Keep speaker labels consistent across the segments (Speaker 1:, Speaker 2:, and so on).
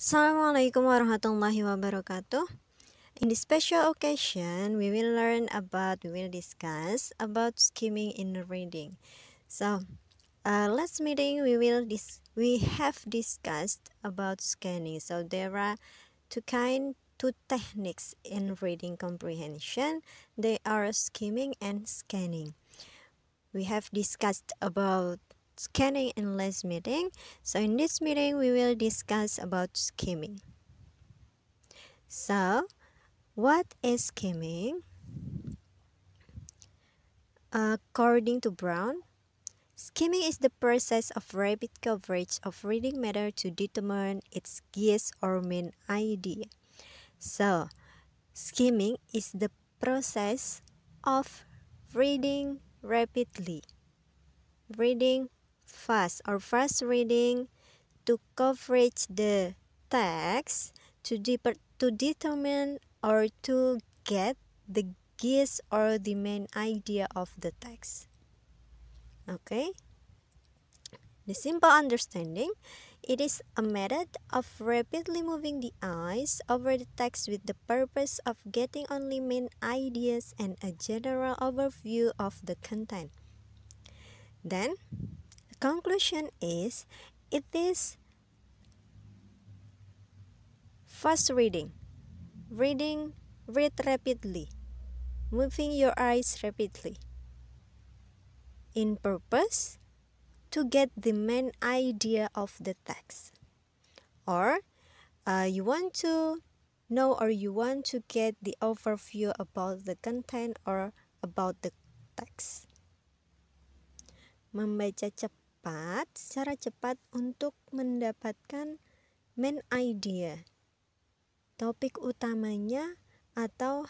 Speaker 1: Assalamualaikum warahmatullahi wabarakatuh. In this special occasion, we will discuss about skimming in reading. So, last meeting we have discussed about scanning. So there are two techniques in reading comprehension. They are skimming and scanning. We have discussed about scanning in last meeting. So in this meeting, we will discuss about skimming. So, what is skimming? According to Brown, skimming is the process of rapid coverage of reading matter to determine its gist or main idea. So, skimming is the process of reading rapidly, reading fast or fast reading to coverage the text to determine or to get the gist or the main idea of the text. Okay? The simple understanding, it is a method of rapidly moving the eyes over the text with the purpose of getting only main ideas and a general overview of the content. Then, the conclusion is it is fast reading. Read rapidly, moving your eyes rapidly. In purpose, to get the main idea of the text. Or you want to know or you want to get the overview about the content or about the text. Membaca cepat, secara cepat untuk mendapatkan main idea, topik utamanya atau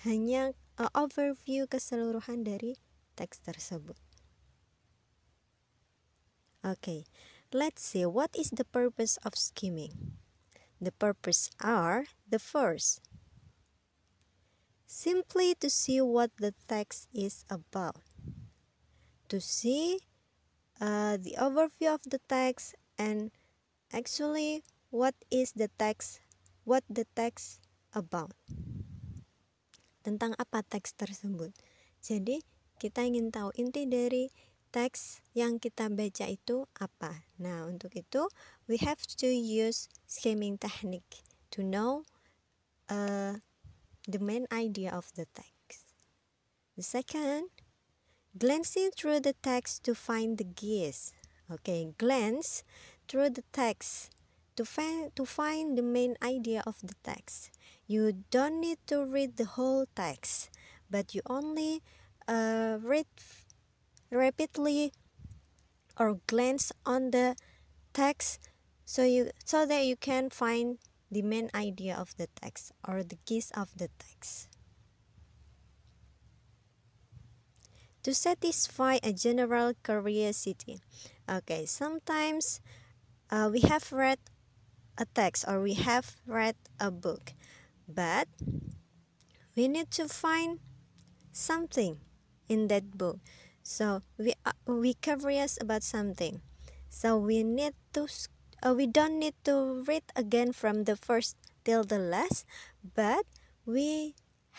Speaker 1: hanya overview keseluruhan dari teks tersebut. Okay, let's see what is the purpose of skimming. The purpose are the first, simply to see what the text is about, to see the overview of the text and actually what the text about. Tentang apa teks tersebut. Jadi, kita ingin tahu inti dari teks yang kita baca itu apa. Nah, untuk itu, we have to use skimming technique to know the main idea of the text. The second, glancing through the text to find the gist. Okay, glance through the text to find the main idea of the text. You don't need to read the whole text, but you only read rapidly or glance on the text so that you can find the main idea of the text or the gist of the text. To satisfy a general curiosity. Okay, sometimes we have read a text or we have read a book, but we need to find something in that book. So we curious about something. So we don't need to read again from the first till the last, but we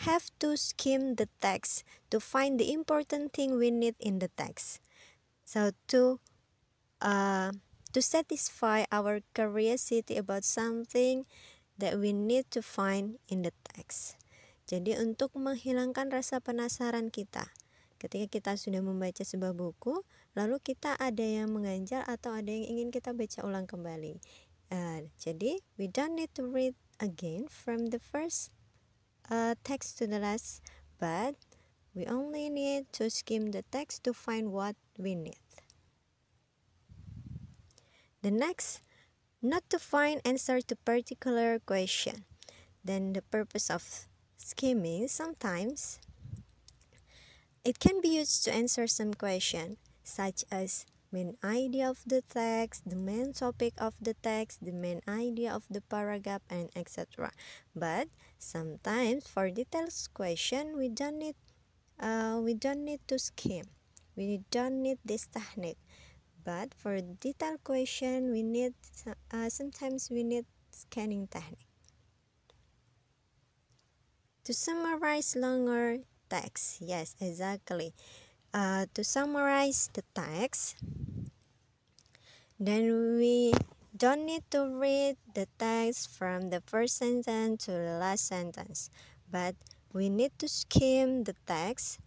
Speaker 1: have to skim the text to find the important thing we need in the text. So to satisfy our curiosity about something that we need to find in the text. Jadi untuk menghilangkan rasa penasaran kita ketika kita sudah membaca sebuah buku, lalu kita ada yang mengganjal atau ada yang ingin kita baca ulang kembali. Jadi we don't need to read again from the first text to the last, but we only need to skim the text to find what we need. The next, not to find answer to particular question. Then the purpose of skimming, sometimes it can be used to answer some question, such as main idea of the text, the main topic of the text, the main idea of the paragraph, and etc. But sometimes for details question, we don't need to skim. We don't need this technique. But for detailed question, we need sometimes we need scanning technique. To summarize longer text, yes, exactly. To summarize the text, then we don't need to read the text from the first sentence to the last sentence, but we need to skim the text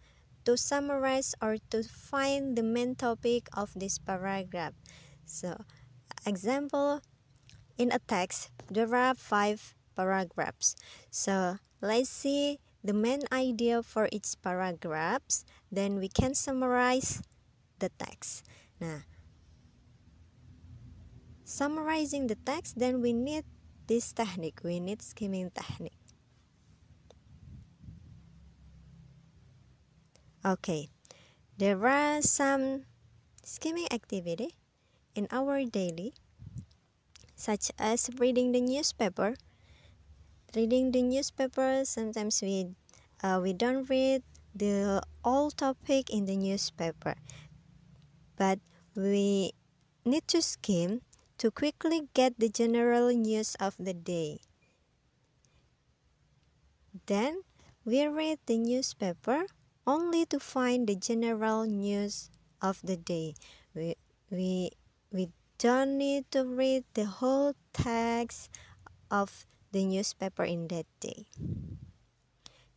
Speaker 1: to summarize or to find the main topic of this paragraph. So, example, in a text, there are 5 paragraphs. So, let's see the main idea for each paragraphs, then we can summarize the text. Now, summarizing the text, then we need this technique, we need skimming technique. Okay, there are some skimming activity in our daily, such as reading the newspaper. Reading the newspaper, sometimes we don't read the all topic in the newspaper, but we need to skim to quickly get the general news of the day. Then we read the newspaper only to find the general news of the day. We, we don't need to read the whole text of the newspaper in that day.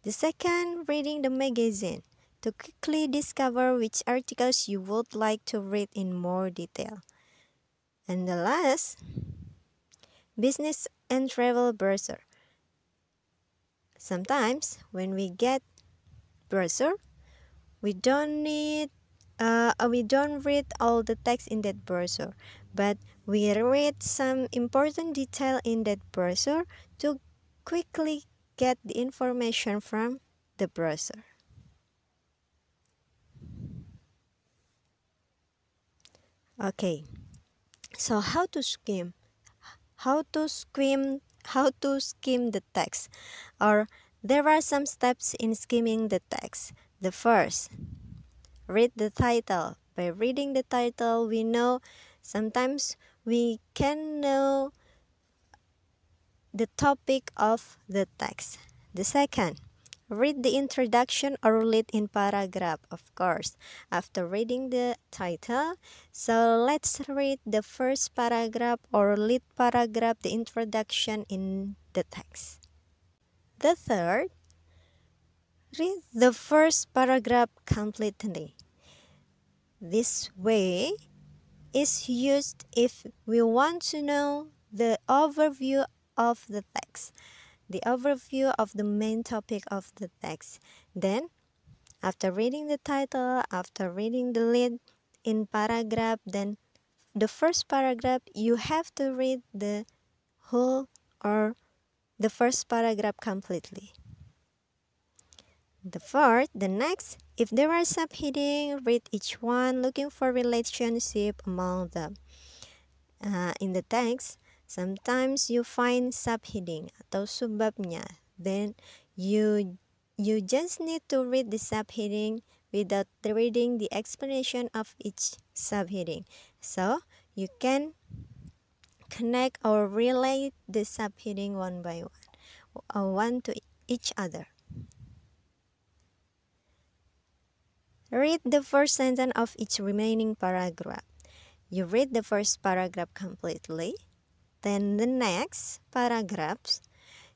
Speaker 1: The second, reading the magazine to quickly discover which articles you would like to read in more detail. And the last, business and travel brochure. Sometimes when we get brochure, we don't read all the text in that brochure, but we read some important detail in that brochure to quickly get the information from the brochure. Okay, so how to skim? How to skim the text? Or there are some steps in skimming the text. The first, read the title. By reading the title, we know sometimes we can know the topic of the text. The second, read the introduction or lead in paragraph, of course, after reading the title. So let's read the first paragraph or lead paragraph, the introduction in the text. The third, read the first paragraph completely. This way is used if we want to know the overview of the text, the overview of the main topic of the text. Then, after reading the title, after reading the lead in paragraph, then the first paragraph, you have to read the whole or the first paragraph completely. The next, if there are subheading, read each one, looking for relationship among them. In the text, sometimes you find subheading atau subbabnya. Then you just need to read the subheading without reading the explanation of each subheading. So you can connect or relate the subheading one by one to each other. Read the first sentence of each remaining paragraph. You read the first paragraph completely, then the next paragraphs,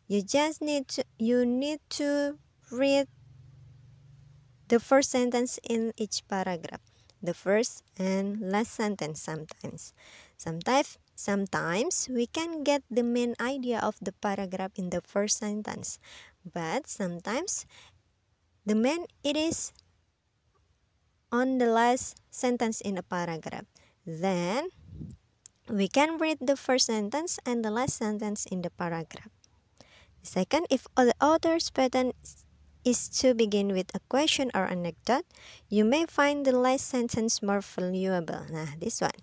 Speaker 1: you need to read the first sentence in each paragraph, the first and last sentence sometimes. Sometimes we can get the main idea of the paragraph in the first sentence, but sometimes the main it is on the last sentence in a paragraph. Then we can read the first sentence and the last sentence in the paragraph. Second, if the author's pattern is to begin with a question or anecdote, you may find the last sentence more valuable. Nah, this one.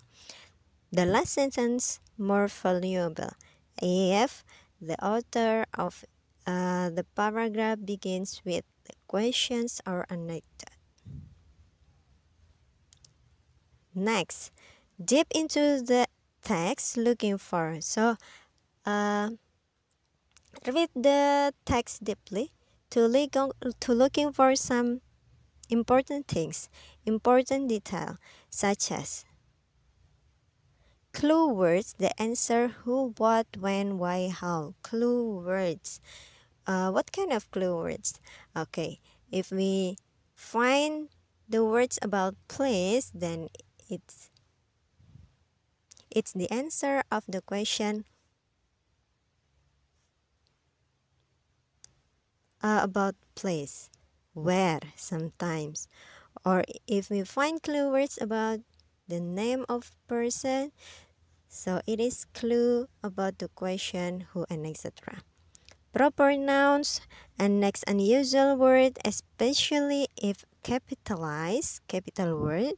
Speaker 1: The last sentence more valuable if the author of the paragraph begins with the questions or anecdote. Next, Deep into the text looking for. So, read the text deeply to looking for some important things, important detail, such as clue words, the answer who, what, when, why, how. Clue words. What kind of clue words? Okay, if we find the words about place, then it's it's the answer of the question about place. Where sometimes. Or if we find clue words about the name of person, so it is clue about the question who and etc. Proper nouns and next unusual word, especially if capitalized, capital word.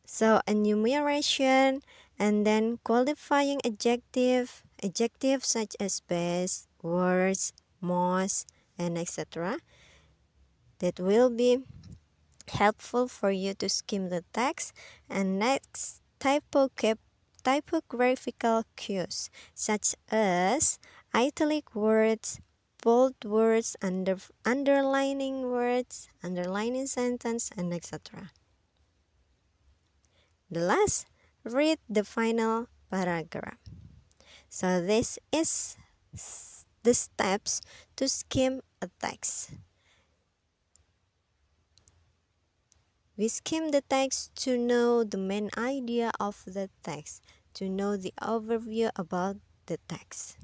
Speaker 1: So enumeration and then qualifying adjectives such as best, worst, most, and etc. That will be helpful for you to skim the text. And next, typographical cues such as italic words, bold words, underlining words, underlining sentence, and etc. The last, read the final paragraph. So this is the steps to skim a text. We skim the text to know the main idea of the text, to know the overview about the text.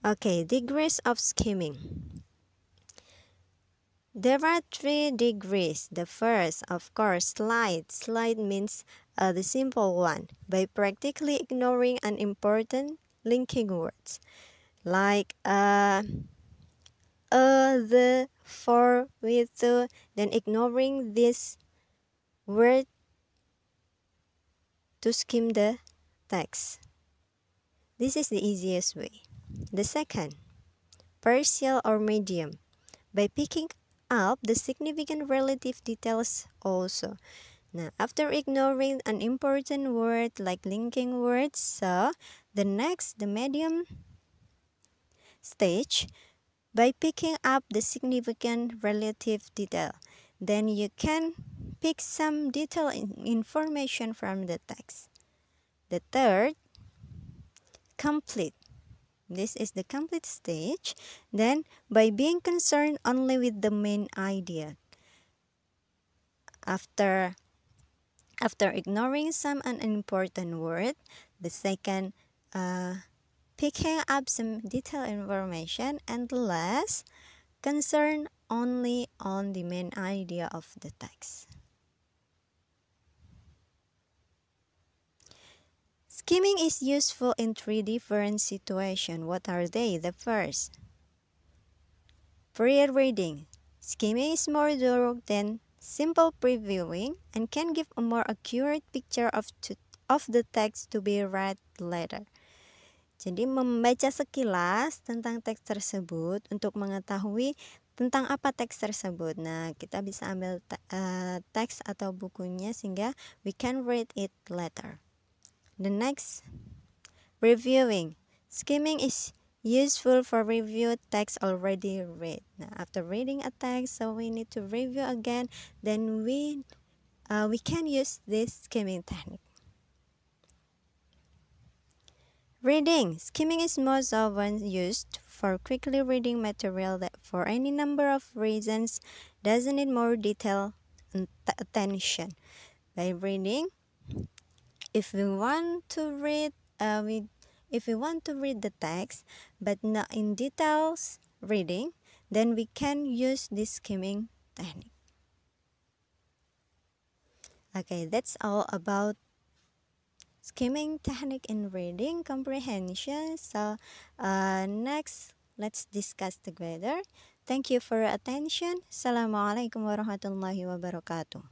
Speaker 1: Okay, degrees of skimming. There are 3 degrees. The first, of course, slide. Slide means the simple one, by practically ignoring unimportant linking words like the, for, with, to, then ignoring this word to skim the text. This is the easiest way. The second, partial or medium, by picking up the significant relative details also. Now, after ignoring an important word like linking words, so the next, the medium stage, by picking up the significant relative detail. Then you can pick some detail information from the text. The third, complete. This is the complete stage. Then, by being concerned only with the main idea. After ignoring some unimportant word, the second, picking up some detailed information, and the last, concern only on the main idea of the text. Skimming is useful in 3 different situations. What are they? The first, pre-reading. Skimming is more thorough than simple previewing and can give a more accurate picture of the text to be read later. Jadi membaca sekilas tentang teks tersebut untuk mengetahui tentang apa teks tersebut. Nah, kita bisa ambil teks atau bukunya sehingga we can read it later. The next, reviewing. Skimming is useful for review text already read. Now, after reading a text, so we need to review again, then we can use this skimming technique. Reading. Skimming is most often used for quickly reading material that for any number of reasons doesn't need more detail and attention. By reading, if we want to read the text but not in details reading, then we can use this skimming technique. Okay, that's all about skimming technique in reading comprehension. So next, let's discuss together. Thank you for your attention. Assalamualaikum warahmatullahi wabarakatuh.